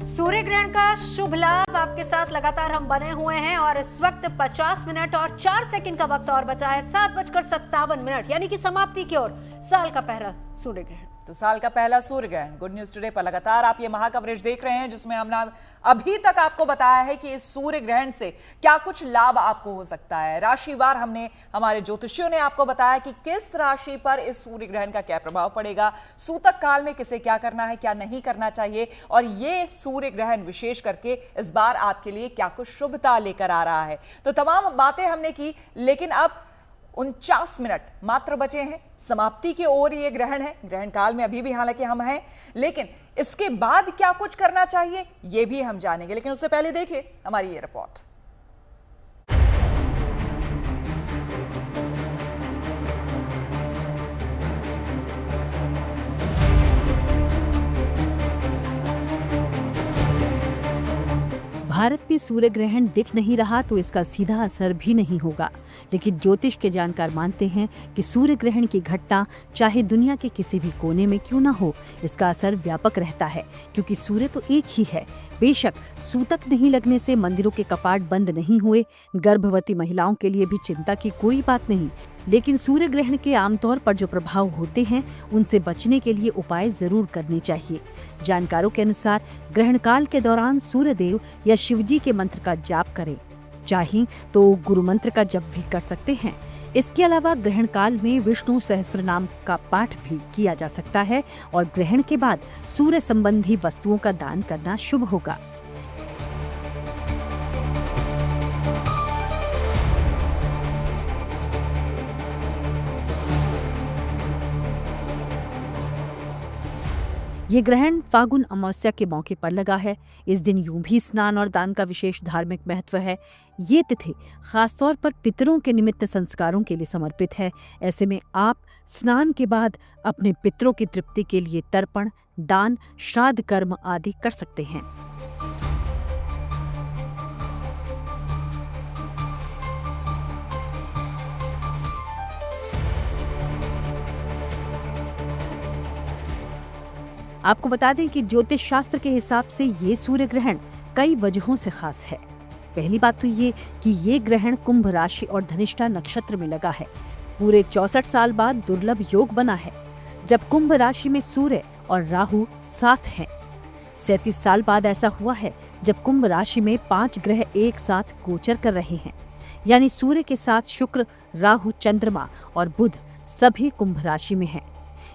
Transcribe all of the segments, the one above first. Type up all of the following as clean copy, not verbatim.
सूर्य ग्रहण का शुभ लाभ आपके साथ लगातार हम बने हुए हैं और इस वक्त 50 मिनट और 4 सेकंड का वक्त और बचा है। 7:57 यानी कि समाप्ति की ओर साल का पहला सूर्य ग्रहण। तो साल का पहला सूर्य ग्रहण गुड न्यूज टुडे पर लगातार आप ये महा कवरेज देख रहे हैं, जिसमें हमने अभी तक आपको बताया है कि इस सूर्य ग्रहण से क्या कुछ लाभ आपको हो सकता है। राशिवार हमने हमारे ज्योतिषियों ने आपको बताया कि किस राशि पर इस सूर्य ग्रहण का क्या प्रभाव पड़ेगा, सूतक काल में किसे क्या करना है, क्या नहीं करना चाहिए, और ये सूर्य ग्रहण विशेष करके इस बार आपके लिए क्या कुछ शुभता लेकर आ रहा है। तो तमाम बातें हमने की, लेकिन अब 49 मिनट मात्र बचे हैं, समाप्ति की ओर ये ग्रहण है। ग्रहण काल में अभी भी हालांकि हम हैं, लेकिन इसके बाद क्या कुछ करना चाहिए ये भी हम जानेंगे। लेकिन उससे पहले देखिए हमारी ये रिपोर्ट। भारत में सूर्य ग्रहण दिख नहीं रहा तो इसका सीधा असर भी नहीं होगा, लेकिन ज्योतिष के जानकार मानते हैं कि सूर्य ग्रहण की घटना चाहे दुनिया के किसी भी कोने में क्यों न हो, इसका असर व्यापक रहता है, क्योंकि सूर्य तो एक ही है। बेशक सूतक नहीं लगने से मंदिरों के कपाट बंद नहीं हुए, गर्भवती महिलाओं के लिए भी चिंता की कोई बात नहीं, लेकिन सूर्य ग्रहण के आमतौर पर जो प्रभाव होते हैं उनसे बचने के लिए उपाय जरूर करने चाहिए। जानकारों के अनुसार ग्रहण काल के दौरान सूर्य देव या शिवजी के मंत्र का जाप करें, चाहे तो गुरु मंत्र का जप भी कर सकते हैं। इसके अलावा ग्रहण काल में विष्णु सहस्त्रनाम का पाठ भी किया जा सकता है और ग्रहण के बाद सूर्य संबंधी वस्तुओं का दान करना शुभ होगा। ये ग्रहण फागुन अमावस्या के मौके पर लगा है। इस दिन यूं भी स्नान और दान का विशेष धार्मिक महत्व है। ये तिथि खासतौर पर पितरों के निमित्त संस्कारों के लिए समर्पित है। ऐसे में आप स्नान के बाद अपने पितरों की तृप्ति के लिए तर्पण, दान, श्राद्ध कर्म आदि कर सकते हैं। आपको बता दें कि ज्योतिष शास्त्र के हिसाब से ये सूर्य ग्रहण कई वजहों से खास है। पहली बात तो ये कि ये ग्रहण कुंभ राशि और धनिष्ठा नक्षत्र में लगा है। पूरे 64 साल बाद दुर्लभ योग बना है, जब कुंभ राशि में सूर्य और राहु साथ हैं। 37 साल बाद ऐसा हुआ है जब कुंभ राशि में 5 ग्रह एक साथ गोचर कर रहे हैं, यानी सूर्य के साथ शुक्र, राहु, चंद्रमा और बुध सभी कुंभ राशि में हैं।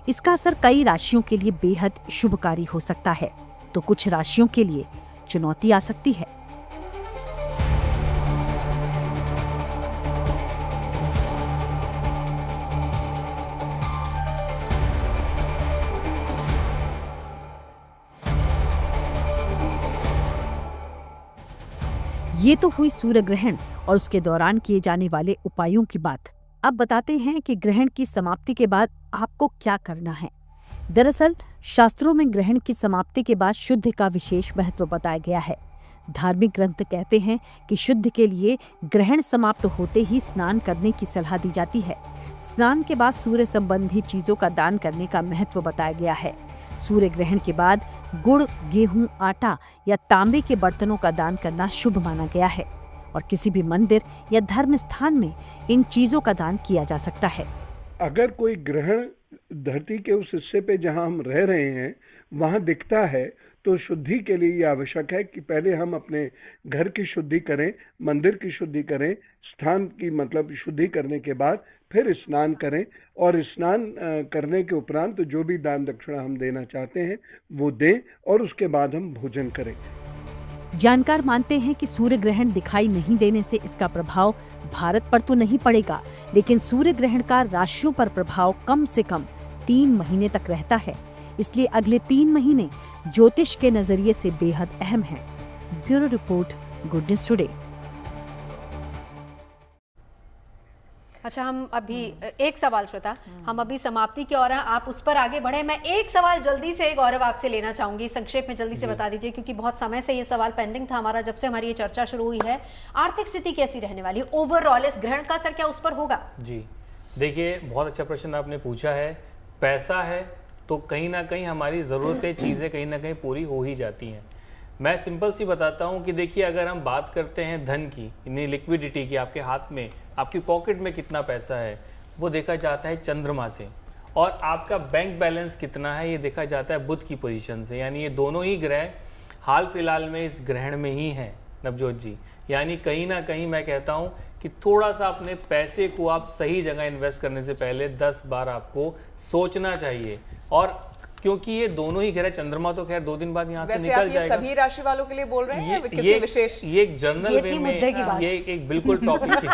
इसका असर कई राशियों के लिए बेहद शुभकारी हो सकता है, तो कुछ राशियों के लिए चुनौती आ सकती है। ये तो हुई सूर्य ग्रहण और उसके दौरान किए जाने वाले उपायों की बात। अब बताते हैं कि ग्रहण की समाप्ति के बाद आपको क्या करना है। दरअसल शास्त्रों में ग्रहण की समाप्ति के बाद शुद्ध का विशेष महत्व बताया गया है। धार्मिक ग्रंथ कहते हैं कि शुद्ध के लिए ग्रहण समाप्त होते ही स्नान करने की सलाह दी जाती है। स्नान के बाद सूर्य संबंधी चीजों का दान करने का महत्व बताया गया है। सूर्य ग्रहण के बाद गुड़, गेहूं, आटा या तांबे के बर्तनों का दान करना शुभ माना गया है और किसी भी मंदिर या धर्म स्थान में इन चीजों का दान किया जा सकता है। अगर कोई ग्रहण धरती के उस हिस्से पे जहां हम रह रहे हैं वहां दिखता है तो शुद्धि के लिए यह आवश्यक है कि पहले हम अपने घर की शुद्धि करें, मंदिर की शुद्धि करें, स्थान की मतलब शुद्धि करने के बाद फिर स्नान करें और स्नान करने के उपरांत जो भी दान दक्षिणा हम देना चाहते हैं वो दें और उसके बाद हम भोजन करें। जानकार मानते हैं कि सूर्य ग्रहण दिखाई नहीं देने से इसका प्रभाव भारत पर तो नहीं पड़ेगा, लेकिन सूर्य ग्रहण का राशियों पर प्रभाव कम से कम 3 महीने तक रहता है। इसलिए अगले 3 महीने ज्योतिष के नजरिए से बेहद अहम है। Bureau report, good news today. अच्छा, हम अभी एक सवाल श्वेता, हम अभी समाप्ति की ओर हैं, आप उस पर आगे बढ़े। मैं एक सवाल जल्दी से गौरव आपसे लेना चाहूंगी, संक्षेप में जल्दी से बता दीजिए, क्योंकि बहुत समय से ये सवाल पेंडिंग था हमारा, जब से हमारी ये चर्चा शुरू हुई है। आर्थिक स्थिति कैसी रहने वाली ओवरऑल, इस ग्रहण का असर क्या उस पर होगा? जी देखिए, बहुत अच्छा प्रश्न आपने पूछा है। पैसा है तो कहीं ना कहीं हमारी ज़रूरतें, चीज़ें कहीं ना कहीं पूरी हो ही जाती हैं। मैं सिंपल सी बताता हूँ कि देखिए, अगर हम बात करते हैं धन की, यानी लिक्विडिटी की, आपके हाथ में, आपकी पॉकेट में कितना पैसा है, वो देखा जाता है चंद्रमा से, और आपका बैंक बैलेंस कितना है ये देखा जाता है बुध की पोजीशन से। यानी ये दोनों ही ग्रह हाल फिलहाल में इस ग्रहण में ही हैं नवजोत जी। यानी कहीं ना कहीं मैं कहता हूँ कि थोड़ा सा अपने पैसे को आप सही जगह इन्वेस्ट करने से पहले 10 बार आपको सोचना चाहिए। और क्योंकि ये दोनों ही ग्रह, चंद्रमा तो खैर 2 दिन बाद यहाँ से निकल जाएगा। सभी राशि वालों के लिए बोल रहे हैं या किसी विशेष? ये एक जनरल वे में, ये एक बिल्कुल टॉपिक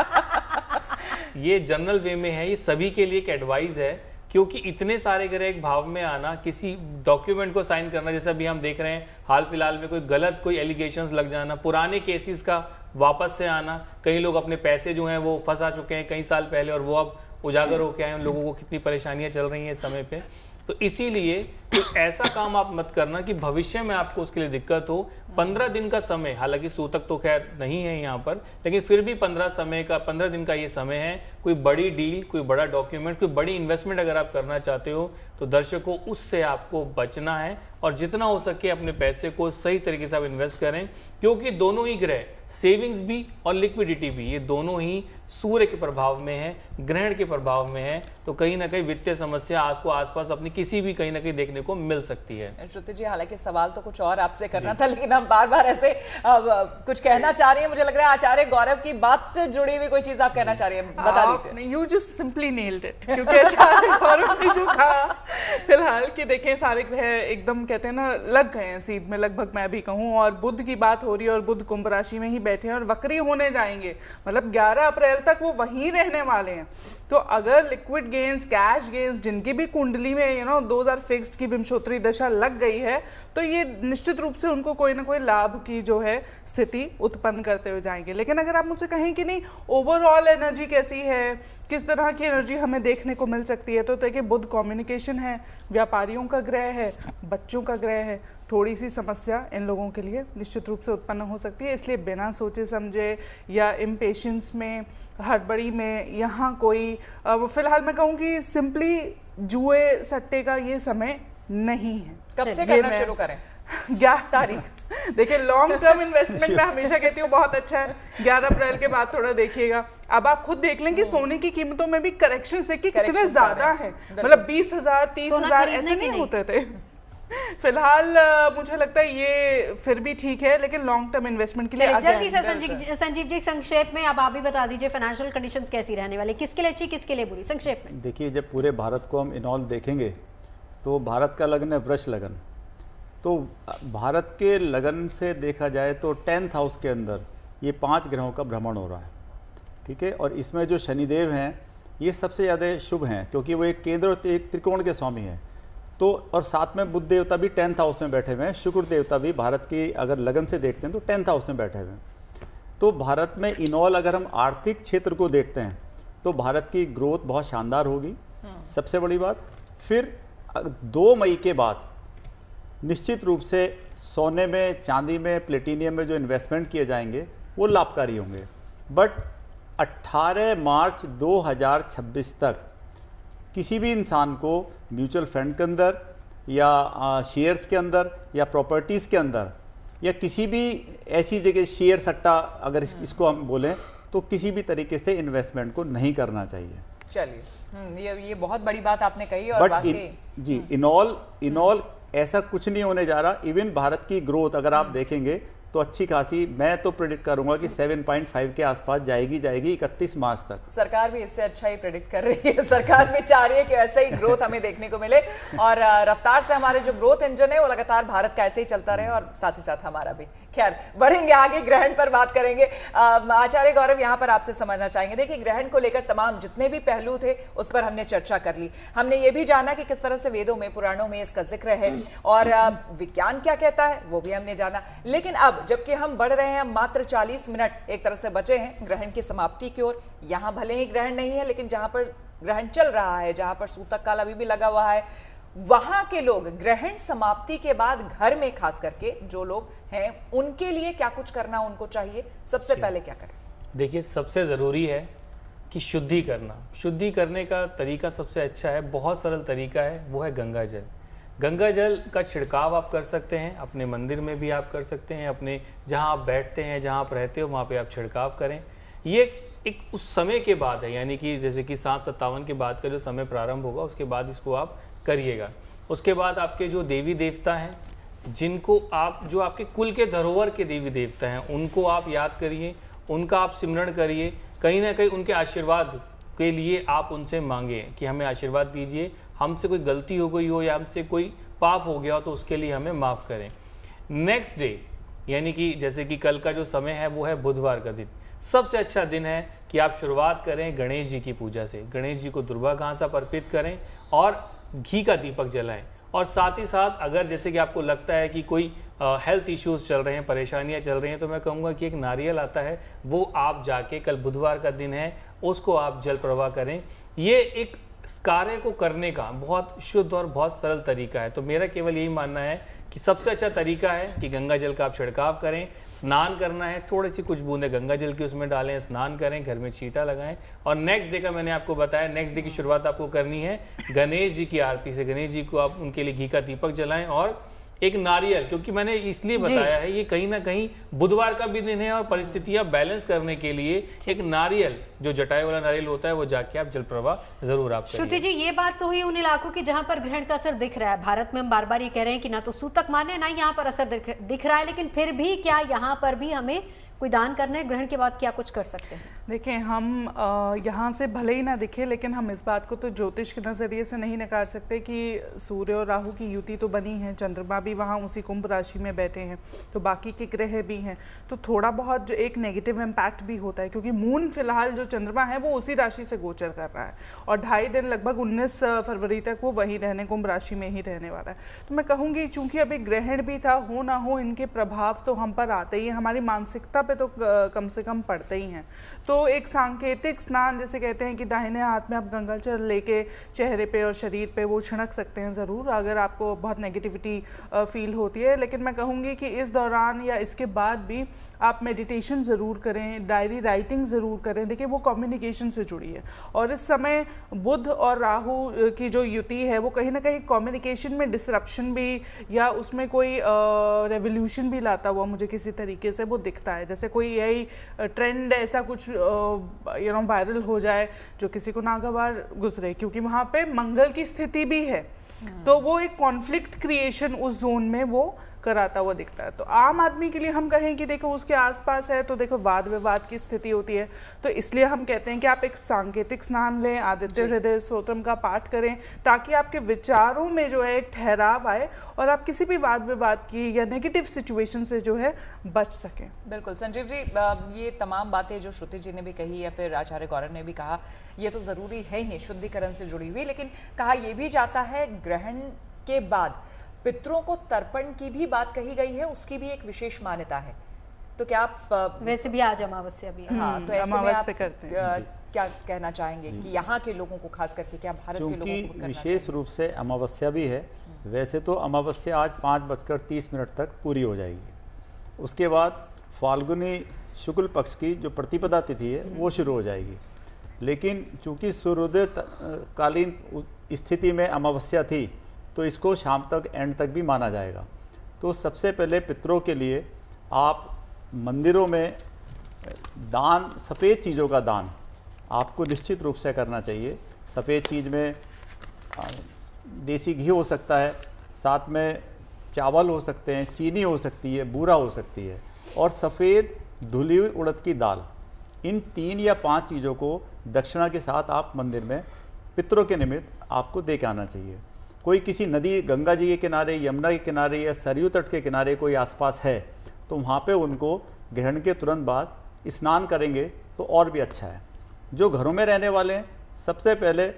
ये जनरल वे में है, ये सभी के लिए एक एडवाइस है। क्योंकि इतने सारे ग्रह एक भाव में आना, किसी डॉक्यूमेंट को साइन करना, जैसा अभी हम देख रहे हैं हाल फिलहाल में कोई गलत कोई एलिगेशंस लग जाना, पुराने केसेस का वापस से आना, कई लोग अपने पैसे जो हैं वो फंसा चुके हैं कई साल पहले और वो अब उजागर होके आए, उन लोगों को कितनी परेशानियां चल रही हैं इस समय पे। तो इसीलिए तो ऐसा काम आप मत करना कि भविष्य में आपको उसके लिए दिक्कत हो। 15 दिन का समय, हालांकि सूतक तो खैर नहीं है यहाँ पर, लेकिन फिर भी 15 दिन का ये समय है। कोई बड़ी डील, कोई बड़ा डॉक्यूमेंट, कोई बड़ी इन्वेस्टमेंट अगर आप करना चाहते हो तो दर्शकों उससे आपको बचना है और जितना हो सके अपने पैसे को सही तरीके से आप इन्वेस्ट करें। क्योंकि दोनों ही ग्रह, सेविंग्स भी और लिक्विडिटी भी, ये दोनों ही सूर्य के प्रभाव में है, ग्रहण के प्रभाव में है। तो कहीं ना कहीं वित्तीय समस्या आपको आसपास अपनी किसी भी कहीं ना कहीं देखने को मिल सकती है। श्रुति जी, हालांकि सवाल तो कुछ और आपसे करना था, लेकिन हम बार बार ऐसे कुछ कहना चाह रही हैं। मुझे लग रहा है आचार्य गौरव की बात से जुड़ी हुई कोई चीज आप कहना चाह रही हैं, बता दीजिए। You just simply nailed it. क्योंकि आचार्य गौरव ने जो कहा, फिलहाल की देखें सारे ग्रह एकदम कहते हैं ना लग गए हैं सीध में, लगभग मैं भी कहूँ। और बुध की बात हो रही है और बुध कुंभ राशि में ही बैठे हैं और वक्री होने जाएंगे, मतलब 11 अप्रैल तक वो वहीं रहने वाले हैं। तो अगर लिक्विड गेन्स, कैश गेन्स, जिनकी भी कुंडली में दोज आर फिक्स्ड की विंशोत्तरी दशा लग गई है, तो ये निश्चित रूप से उनको कोई ना कोई लाभ की जो है स्थिति उत्पन्न करते हुए जाएंगे। लेकिन अगर आप मुझसे कहें कि नहीं ओवरऑल एनर्जी कैसी है, किस तरह की एनर्जी हमें देखने को मिल सकती है, तो देखिए बुध कम्युनिकेशन है, व्यापारियों का ग्रह है, बच्चों का ग्रह है। थोड़ी सी समस्या इन लोगों के लिए निश्चित रूप से उत्पन्न हो सकती है। इसलिए बिना सोचे समझे या इम्पेशेंस में, हड़बड़ी में यहाँ कोई फिलहाल मैं कहूँ कि सिंपली जुए सट्टे का ये समय नहीं है। कब से करना शुरू करें? 11 तारीख। देखिए लॉन्ग टर्म इन्वेस्टमेंट मैं हमेशा कहती हूँ बहुत अच्छा है। 11 अप्रैल के बाद थोड़ा देखिएगा। अब आप खुद देख लें कि सोने की कीमतों में भी करेक्शंस देखिए कितने ज्यादा है, मतलब 20,000 30,000 ऐसे नहीं होते थे। फिलहाल मुझे लगता है ये फिर भी ठीक है, लेकिन लॉन्ग टर्म इन्वेस्टमेंट के लिए जल्दी से संजीव जी संक्षेप में अब आप भी बता दीजिए फाइनेंशियल कंडीशंस कैसी रहने वाली, किसके लिए अच्छी किसके लिए बुरी, संक्षेप में। देखिए, जब पूरे भारत को हम इनऑल देखेंगे तो भारत का लगन है वृष लगन। तो भारत के लगन से देखा जाए तो 10th हाउस के अंदर ये 5 ग्रहों का भ्रमण हो रहा है, ठीक है। और इसमें जो शनिदेव हैं ये सबसे ज़्यादा शुभ हैं क्योंकि वो एक केंद्र और एक त्रिकोण के स्वामी हैं। तो और साथ में बुध देवता भी 10th हाउस में बैठे हुए हैं, शुक्र देवता भी भारत की अगर लगन से देखते हैं तो 10th हाउस में बैठे हुए हैं। तो भारत में इनऑल अगर हम आर्थिक क्षेत्र को देखते हैं तो भारत की ग्रोथ बहुत शानदार होगी, सबसे बड़ी बात। फिर 2 मई के बाद निश्चित रूप से सोने में, चांदी में, प्लेटिनियम में जो इन्वेस्टमेंट किए जाएंगे वो लाभकारी होंगे। बट 18 मार्च 2026 तक किसी भी इंसान को म्यूचुअल फंड के अंदर या शेयर्स के अंदर या प्रॉपर्टीज़ के अंदर या किसी भी ऐसी जगह शेयर सट्टा अगर इसको हम बोलें तो किसी भी तरीके से इन्वेस्टमेंट को नहीं करना चाहिए। चलिए, ये बहुत बड़ी बात आपने कही। और जी इनऑल ऐसा कुछ नहीं होने जा रहा। इवन भारत की ग्रोथ अगर आप देखेंगे तो अच्छी खासी, मैं तो प्रेडिक्ट करूंगा कि 7.5 के आसपास जाएगी 31 मार्च तक। सरकार भी इससे अच्छा ही प्रेडिक्ट कर रही है। सरकार भी चाह रही है कि ऐसा ही ग्रोथ हमें देखने को मिले और रफ्तार से हमारे जो ग्रोथ इंजन है वो लगातार भारत का ऐसे ही चलता रहे और साथ ही साथ हमारा भी। खैर, बढ़ेंगे आगे, ग्रहण पर बात करेंगे। आचार्य गौरव यहाँ पर आपसे समझना चाहेंगे, देखिए ग्रहण को लेकर तमाम जितने भी पहलू थे उस पर हमने चर्चा कर ली। हमने ये भी जाना कि किस तरह से वेदों में, पुराणों में इसका जिक्र है और विज्ञान क्या कहता है वो भी हमने जाना। लेकिन अब जबकि हम बढ़ रहे हैं, मात्र 40 मिनट एक तरह से बचे हैं ग्रहण की समाप्ति की ओर। यहाँ भले ही ग्रहण नहीं है, लेकिन जहाँ पर ग्रहण चल रहा है, जहाँ पर सूतक काल अभी भी लगा हुआ है, वहां के लोग ग्रहण समाप्ति के बाद घर में खास करके जो लोग हैं उनके लिए क्या कुछ करना उनको चाहिए, सबसे पहले क्या करें? देखिए, सबसे ज़रूरी है कि शुद्धि करना। शुद्धि करने का तरीका सबसे अच्छा है, बहुत सरल तरीका है, वो है गंगा जल। गंगा जल का छिड़काव आप कर सकते हैं, अपने मंदिर में भी आप कर सकते हैं, अपने जहाँ आप बैठते हैं, जहाँ आप रहते हो वहाँ पे आप छिड़काव करें। ये एक उस समय के बाद है, यानी कि जैसे कि 7:57 के बाद का जो समय प्रारंभ होगा उसके बाद इसको आप करिएगा। उसके बाद आपके जो देवी देवता हैं, जिनको आप, जो आपके कुल के धरोहर के देवी देवता हैं, उनको आप याद करिए, उनका आप सिमरण करिए। कहीं ना कहीं उनके आशीर्वाद के लिए आप उनसे मांगे कि हमें आशीर्वाद दीजिए, हमसे कोई गलती हो गई हो या हमसे कोई पाप हो गया हो तो उसके लिए हमें माफ़ करें। नेक्स्ट डे यानी कि जैसे कि कल का जो समय है वो है बुधवार का दिन। सबसे अच्छा दिन है कि आप शुरुआत करें गणेश जी की पूजा से। गणेश जी को दुर्वा घास आप अर्पित करें और घी का दीपक जलाएं। और साथ ही साथ अगर जैसे कि आपको लगता है कि कोई हेल्थ इश्यूज चल रहे हैं, परेशानियां चल रही हैं, तो मैं कहूँगा कि एक नारियल आता है, वो आप जाके, कल बुधवार का दिन है, उसको आप जल प्रवाह करें। ये एक कार्य को करने का बहुत शुद्ध और बहुत सरल तरीका है। तो मेरा केवल यही मानना है कि सबसे अच्छा तरीका है कि गंगा जल का आप छिड़काव करें। स्नान करना है, थोड़ी सी कुछ बूंदे गंगा जल की उसमें डालें, स्नान करें, घर में छींटा लगाएं। और नेक्स्ट डे का मैंने आपको बताया, नेक्स्ट डे की शुरुआत आपको करनी है गणेश जी की आरती से। गणेश जी को आप, उनके लिए घी का दीपक जलाएं और एक नारियल, क्योंकि मैंने इसलिए बताया है ये कहीं ना कहीं बुधवार का भी दिन है और परिस्थितियां बैलेंस करने के लिए एक नारियल, जो जटाई वाला नारियल होता है, वो जाके आप जल प्रवाह जरूर आप करिए। श्रुति जी, ये बात तो हुई उन इलाकों की जहां पर ग्रहण का असर दिख रहा है। भारत में हम बार बार ये कह रहे हैं कि ना तो सूतक माने, ना यहाँ पर असर दिख रहा है, लेकिन फिर भी क्या यहाँ पर भी हमें कोई दान करना है? ग्रहण के बाद क्या कुछ कर सकते हैं? देखिए, हम यहाँ से भले ही ना दिखे, लेकिन हम इस बात को तो ज्योतिष के नज़रिए से नहीं नकार सकते कि सूर्य और राहु की युति तो बनी है, चंद्रमा भी वहाँ उसी कुंभ राशि में बैठे हैं, तो बाकी के ग्रह भी हैं, तो थोड़ा बहुत जो एक नेगेटिव इम्पैक्ट भी होता है, क्योंकि मून फिलहाल जो चंद्रमा है वो उसी राशि से गोचर कर रहा है और 2.5 दिन लगभग 19 फरवरी तक वो वहीं रहने, कुंभ राशि में ही रहने वाला है। तो मैं कहूँगी चूँकि अभी ग्रहण भी था, हो ना हो इनके प्रभाव तो हम पर आते ही हैं, हमारी मानसिकता पे तो कम से कम पड़ते ही हैं। तो एक सांकेतिक स्नान, जैसे कहते हैं कि दाहिने हाथ में आप गंगा जल लेके चेहरे पे और शरीर पे वो छिड़क सकते हैं ज़रूर, अगर आपको बहुत नेगेटिविटी फील होती है। लेकिन मैं कहूँगी कि इस दौरान या इसके बाद भी आप मेडिटेशन ज़रूर करें, डायरी राइटिंग ज़रूर करें। देखिए, वो कम्युनिकेशन से जुड़ी है और इस समय बुध और राहु की जो युति है वो कहीं ना कहीं कम्युनिकेशन में डिसरप्शन भी या उसमें कोई रेवोल्यूशन भी लाता हुआ मुझे किसी तरीके से वो दिखता है। जैसे कोई यही ट्रेंड ऐसा कुछ वायरल हो जाए जो किसी को नागवार गुजरे, क्योंकि वहाँ पे मंगल की स्थिति भी है, तो वो एक कॉन्फ्लिक्ट क्रिएशन उस जोन में वो कराता हुआ दिखता है। तो आम आदमी के लिए हम कहें कि देखो उसके आसपास है तो देखो वाद विवाद की स्थिति होती है, तो इसलिए हम कहते हैं कि आप एक सांकेतिक स्नान लें, आदित्य हृदय स्तोत्रम का पाठ करें, ताकि आपके विचारों में जो है एक ठहराव आए और आप किसी भी वाद विवाद की या नेगेटिव सिचुएशन से जो है बच सकें। बिल्कुल संजीव जी, ये तमाम बातें जो श्रुति जी ने भी कही या फिर आचार्य गौरव ने भी कहा, ये तो ज़रूरी है ही शुद्धिकरण से जुड़ी हुई, लेकिन कहा यह भी जाता है ग्रहण के बाद पितरों को तर्पण की भी बात कही गई है, उसकी भी एक विशेष मान्यता है। तो क्या आप वैसे भी आज अमावस्या भी है, हाँ, तो ऐसे में आप करते हैं क्या कहना चाहेंगे कि यहाँ के लोगों को खास करके, क्या भारत के लोगों को करना विशेष रूप से अमावस्या भी है। वैसे तो अमावस्या आज 5:30 तक पूरी हो जाएगी, उसके बाद फाल्गुनी शुक्ल पक्ष की जो प्रतिपदा तिथि है वो शुरू हो जाएगी। लेकिन चूंकि सूर्योदय कालीन स्थिति में अमावस्या थी तो इसको शाम तक एंड तक भी माना जाएगा। तो सबसे पहले पितरों के लिए आप मंदिरों में दान, सफ़ेद चीज़ों का दान आपको निश्चित रूप से करना चाहिए। सफ़ेद चीज़ में देसी घी हो सकता है, साथ में चावल हो सकते हैं, चीनी हो सकती है, बूरा हो सकती है, और सफ़ेद धुली हुई उड़द की दाल। इन 3 या 5 चीज़ों को दक्षिणा के साथ आप मंदिर में पितरों के निमित्त आपको दे के आना चाहिए। कोई किसी नदी, गंगा जी के किनारे, यमुना के किनारे या सरयू तट के किनारे कोई आसपास है तो वहाँ पे उनको ग्रहण के तुरंत बाद स्नान करेंगे तो और भी अच्छा है। जो घरों में रहने वाले हैं, सबसे पहले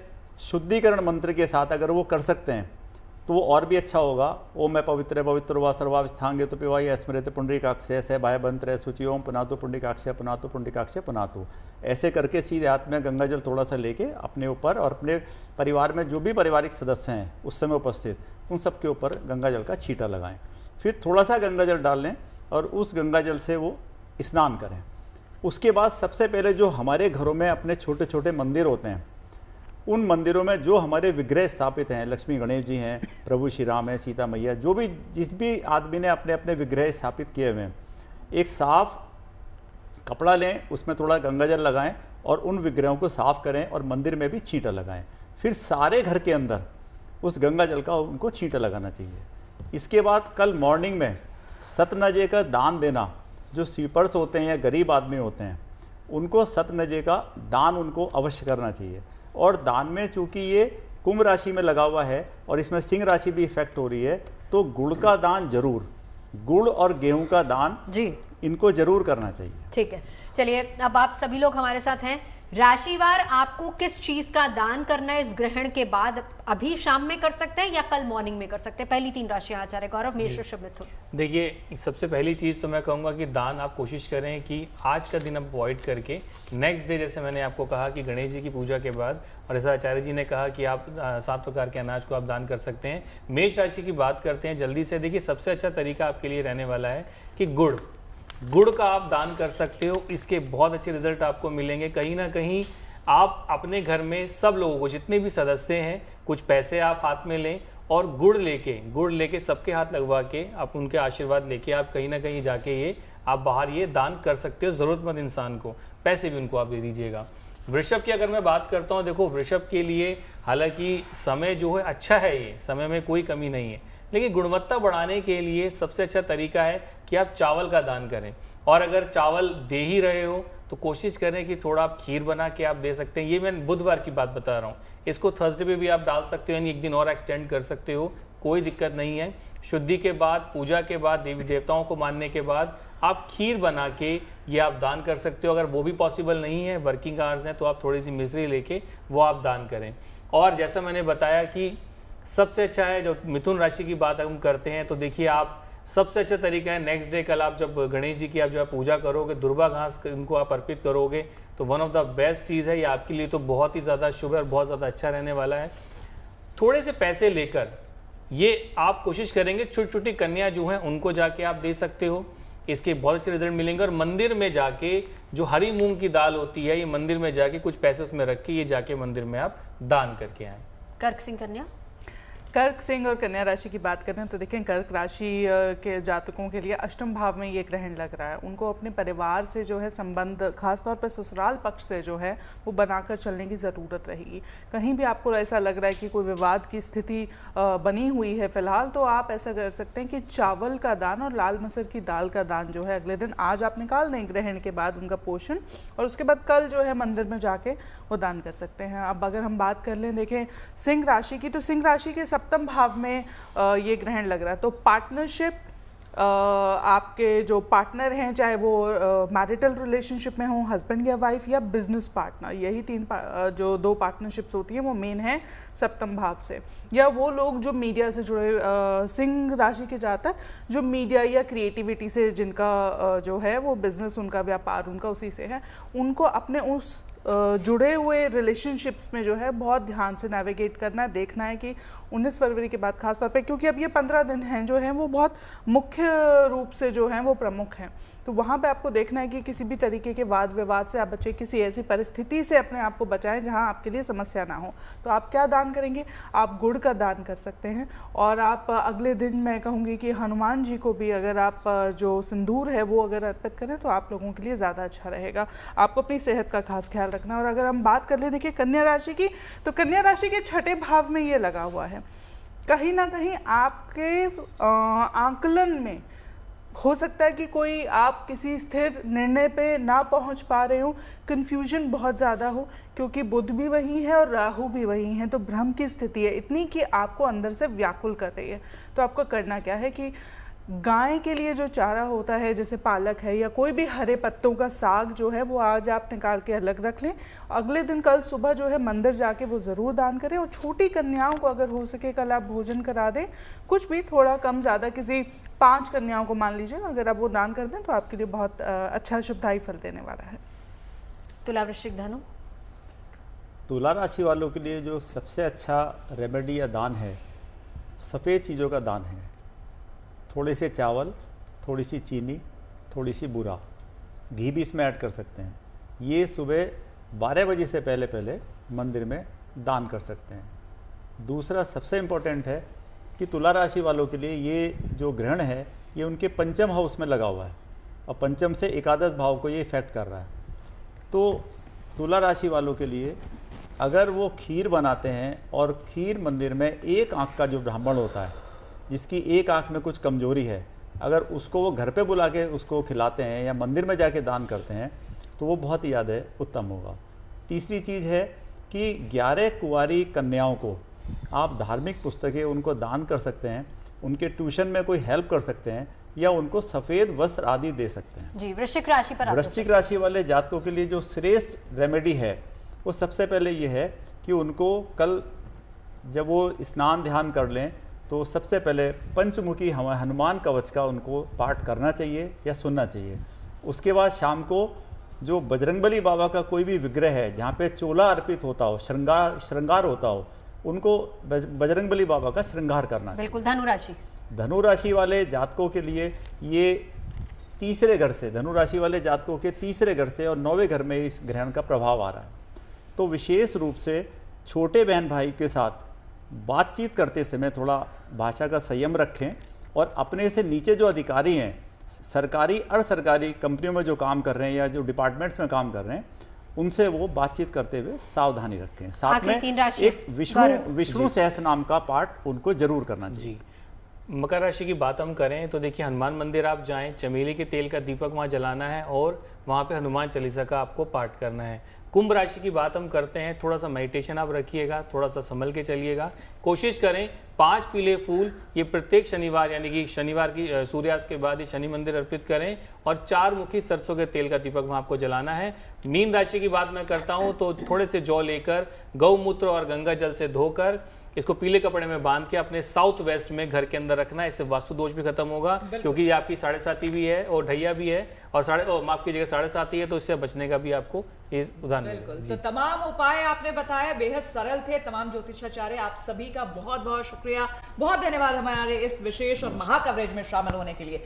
शुद्धिकरण मंत्र के साथ अगर वो कर सकते हैं तो वो और भी अच्छा होगा। ओम मैं पवित्र पवित्र वा सर्वावस्थांगे तो पिवाई स्मृत पुंडरीकाक्षय स भय बंत्र शुचि ओम पुनातु पुंडरीकाक्षय पुनातु पुंडरीकाक्षय पुनातु, ऐसे करके सीधे हाथ में गंगा जल थोड़ा सा लेके अपने ऊपर और अपने परिवार में जो भी पारिवारिक सदस्य हैं उस समय उपस्थित, उन सब के ऊपर गंगा जल का छींटा लगाएं। फिर थोड़ा सा गंगा जल डाल लें और उस गंगा जल से वो स्नान करें। उसके बाद सबसे पहले जो हमारे घरों में अपने छोटे छोटे मंदिर होते हैं उन मंदिरों में जो हमारे विग्रह स्थापित हैं, लक्ष्मी गणेश जी हैं, प्रभु श्री राम है, सीता मैया, जो भी जिस भी आदमी ने अपने अपने विग्रह स्थापित किए हुए हैं, एक साफ कपड़ा लें, उसमें थोड़ा गंगाजल लगाएं और उन विग्रहों को साफ करें और मंदिर में भी छींटा लगाएं। फिर सारे घर के अंदर उस गंगाजल का उनको छींटा लगाना चाहिए। इसके बाद कल मॉर्निंग में सतनजे का दान देना, जो स्वीपर्स होते हैं या गरीब आदमी होते हैं, उनको सतनजे का दान उनको अवश्य करना चाहिए। और दान में चूंकि ये कुंभ राशि में लगा हुआ है और इसमें सिंह राशि भी इफेक्ट हो रही है, तो गुड़ का दान जरूर, गुड़ और गेहूं का दान जी इनको जरूर करना चाहिए। ठीक है, चलिए अब आप सभी लोग हमारे साथ हैं। राशिवार आपको किस चीज का दान करना है इस ग्रहण के बाद? अभी शाम में कर सकते हैं या कल मॉर्निंग में कर सकते हैं? पहली 3 राशियां आचार्य गौरव, मेष, वृषभ, मिथुन। देखिए, सबसे पहली चीज़ तो मैं कहूँगा कि दान आप कोशिश करें कि आज का दिन आप अवॉइड करके नेक्स्ट डे, जैसे मैंने आपको कहा कि गणेश जी की पूजा के बाद, और ऐसा आचार्य जी ने कहा कि आप 7 प्रकार के अनाज को आप दान कर सकते हैं। मेष राशि की बात करते हैं जल्दी से। देखिए, सबसे अच्छा तरीका आपके लिए रहने वाला है कि गुड़ का आप दान कर सकते हो। इसके बहुत अच्छे रिजल्ट आपको मिलेंगे। कहीं ना कहीं आप अपने घर में सब लोगों को, जितने भी सदस्य हैं, कुछ पैसे आप हाथ में लें और गुड़ लेके सबके हाथ लगवा के आप उनके आशीर्वाद लेके आप कहीं ना कहीं जाके ये आप बाहर ये दान कर सकते हो। ज़रूरतमंद इंसान को पैसे भी उनको आप दे दीजिएगा। वृषभ की अगर मैं बात करता हूँ, देखो वृषभ के लिए हालांकि समय जो है अच्छा है, ये समय में कोई कमी नहीं है, लेकिन गुणवत्ता बढ़ाने के लिए सबसे अच्छा तरीका है कि आप चावल का दान करें। और अगर चावल दे ही रहे हो तो कोशिश करें कि थोड़ा आप खीर बना के आप दे सकते हैं। ये मैं बुधवार की बात बता रहा हूँ, इसको थर्सडे पे भी आप डाल सकते हो, यानी एक दिन और एक्सटेंड कर सकते हो, कोई दिक्कत नहीं है। शुद्धि के बाद, पूजा के बाद, देवी देवताओं को मानने के बाद आप खीर बना के ये आप दान कर सकते हो। अगर वो भी पॉसिबल नहीं है, वर्किंग आवर्स हैं, तो आप थोड़ी सी मिश्री लेके वो आप दान करें। और जैसा मैंने बताया कि सबसे अच्छा है, जो मिथुन राशि की बात हम करते हैं, तो देखिए आप सबसे अच्छा तरीका है नेक्स्ट डे, कल आप जब गणेश जी की आप जब पूजा करोगे, दुर्वा घास इनको आप अर्पित करोगे, तो वन ऑफ द बेस्ट चीज़ है ये आपके लिए, तो बहुत ही ज़्यादा शुभ है और बहुत ज़्यादा अच्छा रहने वाला है। थोड़े से पैसे लेकर ये आप कोशिश करेंगे, छोटी छोटी कन्या जो हैं उनको जाके आप दे सकते हो, इसके बहुत अच्छे रिजल्ट मिलेंगे। और मंदिर में जाके जो हरी मूंग की दाल होती है, ये मंदिर में जाके कुछ पैसे उसमें रख के ये जाके मंदिर में आप दान करके आए। कर्क सिंह कन्या। कर्क सिंह और कन्या राशि की बात करें तो देखें, कर्क राशि के जातकों के लिए अष्टम भाव में ये ग्रहण लग रहा है। उनको अपने परिवार से जो है संबंध, खासतौर पर ससुराल पक्ष से जो है वो बनाकर चलने की ज़रूरत रहेगी। कहीं भी आपको ऐसा लग रहा है कि कोई विवाद की स्थिति बनी हुई है फिलहाल, तो आप ऐसा कर सकते हैं कि चावल का दान और लाल मसर की दाल का दान जो है अगले दिन आज आप निकाल दें ग्रहण के बाद उनका पोषण, और उसके बाद कल जो है मंदिर में जाके वो दान कर सकते हैं। अब अगर हम बात कर लें देखें सिंह राशि की, तो सिंह राशि के सप्तम भाव में ये ग्रहण लग रहा है। तो पार्टनरशिप, आपके जो पार्टनर हैं, चाहे वो मैरिटल रिलेशनशिप में हो, हस्बैंड या वाइफ, या बिजनेस पार्टनर, यही जो 2 पार्टनरशिप्स होती हैं वो मेन है सप्तम भाव से। या वो लोग जो मीडिया से जुड़े, सिंह राशि के जातक जो मीडिया या क्रिएटिविटी से जिनका जो है वो बिजनेस, उनका व्यापार उनका उसी से है, उनको अपने उस जुड़े हुए रिलेशनशिप्स में जो है बहुत ध्यान से नेविगेट करना है। देखना है कि 19 फरवरी के बाद खासतौर पे, क्योंकि अब ये 15 दिन हैं जो हैं वो बहुत मुख्य रूप से जो हैं वो प्रमुख हैं, तो वहाँ पे आपको देखना है कि किसी भी तरीके के वाद विवाद से आप बचें, किसी ऐसी परिस्थिति से अपने आप को बचाएं जहाँ आपके लिए समस्या ना हो। तो आप क्या दान करेंगे? आप गुड़ का दान कर सकते हैं। और आप अगले दिन मैं कहूँगी कि हनुमान जी को भी अगर आप जो सिंदूर है वो अगर अर्पित करें तो आप लोगों के लिए ज़्यादा अच्छा रहेगा। आपको अपनी सेहत का खास ख्याल रखना। और अगर हम बात कर ले देखिए कन्या राशि की, तो कन्या राशि के 6ठे भाव में ये लगा हुआ है। कहीं ना कहीं आपके आंकलन में हो सकता है कि कोई आप किसी स्थिर निर्णय पे ना पहुंच पा रहे हो, कन्फ्यूजन बहुत ज़्यादा हो, क्योंकि बुध भी वही है और राहु भी वही है, तो भ्रम की स्थिति है इतनी कि आपको अंदर से व्याकुल कर रही है। तो आपको करना क्या है कि गाय के लिए जो चारा होता है, जैसे पालक है या कोई भी हरे पत्तों का साग जो है वो आज आप निकाल के अलग रख लें। अगले दिन कल सुबह जो है मंदिर जाके वो ज़रूर दान करें। और छोटी कन्याओं को अगर हो सके कल आप भोजन करा दें, कुछ भी थोड़ा कम ज़्यादा, किसी 5 कन्याओं को मान लीजिए, अगर आप वो दान कर दें तो आपके लिए बहुत अच्छा शुभदायी फल देने वाला है। तुला, वृश्चिक, धनु। तुला राशि वालों के लिए जो सबसे अच्छा रेमेडी या दान है, सफ़ेद चीज़ों का दान है। थोड़े से चावल, थोड़ी सी चीनी, थोड़ी सी बूरा, घी भी इसमें ऐड कर सकते हैं। ये सुबह 12 बजे से पहले पहले मंदिर में दान कर सकते हैं। दूसरा सबसे इम्पोर्टेंट है कि तुला राशि वालों के लिए ये जो ग्रहण है ये उनके पंचम हाउस में लगा हुआ है और पंचम से एकादश भाव को ये इफेक्ट कर रहा है। तो तुला राशि वालों के लिए अगर वो खीर बनाते हैं और खीर मंदिर में एक आँख का जो ब्राह्मण होता है जिसकी एक आँख में कुछ कमजोरी है, अगर उसको वो घर पे बुला के उसको खिलाते हैं या मंदिर में जाके दान करते हैं तो वो बहुत ही ज़्यादा उत्तम होगा। तीसरी चीज़ है कि 11 कुंवारी कन्याओं को आप धार्मिक पुस्तकें उनको दान कर सकते हैं, उनके ट्यूशन में कोई हेल्प कर सकते हैं या उनको सफ़ेद वस्त्र आदि दे सकते हैं। जी, वृश्चिक राशि पर वृश्चिक राशि वाले जातकों के लिए जो श्रेष्ठ रेमेडी है वो सबसे पहले ये है कि उनको कल जब वो स्नान ध्यान कर लें तो सबसे पहले पंचमुखी हनुमान कवच का उनको पाठ करना चाहिए या सुनना चाहिए। उसके बाद शाम को जो बजरंगबली बाबा का कोई भी विग्रह है जहाँ पे चोला अर्पित होता हो, श्रृंगार होता हो, उनको बजरंगबली बाबा का श्रृंगार करना चाहिए। बिल्कुल। धनुराशि, धनुराशि वाले जातकों के लिए ये तीसरे घर से, धनुराशि वाले जातकों के तीसरे घर से और 9वें घर में इस ग्रहण का प्रभाव आ रहा है। तो विशेष रूप से छोटे बहन भाई के साथ बातचीत करते समय थोड़ा भाषा का संयम रखें और अपने से नीचे जो अधिकारी हैं, सरकारी और सरकारी कंपनियों में जो काम कर रहे हैं या जो डिपार्टमेंट्स में काम कर रहे हैं, उनसे वो बातचीत करते हुए सावधानी रखें। साथ में एक विष्णु सहस्त्र नाम का पाठ उनको जरूर करना चाहिए। मकर राशि की बात हम करें तो देखिए, हनुमान मंदिर आप जाएं, चमेली के तेल का दीपक वहां जलाना है और वहां पे हनुमान चालीसा का आपको पाठ करना है। कुंभ राशि की बात हम करते हैं, थोड़ा सा मेडिटेशन आप रखिएगा, थोड़ा सा संभल के चलिएगा। कोशिश करें 5 पीले फूल ये प्रत्येक शनिवार यानी कि शनिवार की सूर्यास्त के बाद ये शनि मंदिर अर्पित करें और 4 मुखी सरसों के तेल का दीपक वहां आपको जलाना है। मीन राशि की बात मैं करता हूं तो थोड़े से जौ लेकर गौमूत्र और गंगा जल से धोकर इसको पीले कपड़े में बांध के अपने साउथ वेस्ट में घर के अंदर रखना है। इससे वास्तु दोष भी खत्म होगा, क्योंकि ये आपकी 7.5 भी है और ढैया भी है और माफ कीजिएगा 7.5 है, तो इससे बचने का भी आपको ये उदाहरण बिल्कुल। तो तमाम उपाय आपने बताया बेहद सरल थे। तमाम ज्योतिषाचार्य आप सभी का बहुत बहुत शुक्रिया, बहुत धन्यवाद हमारे इस विशेष और महा कवरेज में शामिल होने के लिए।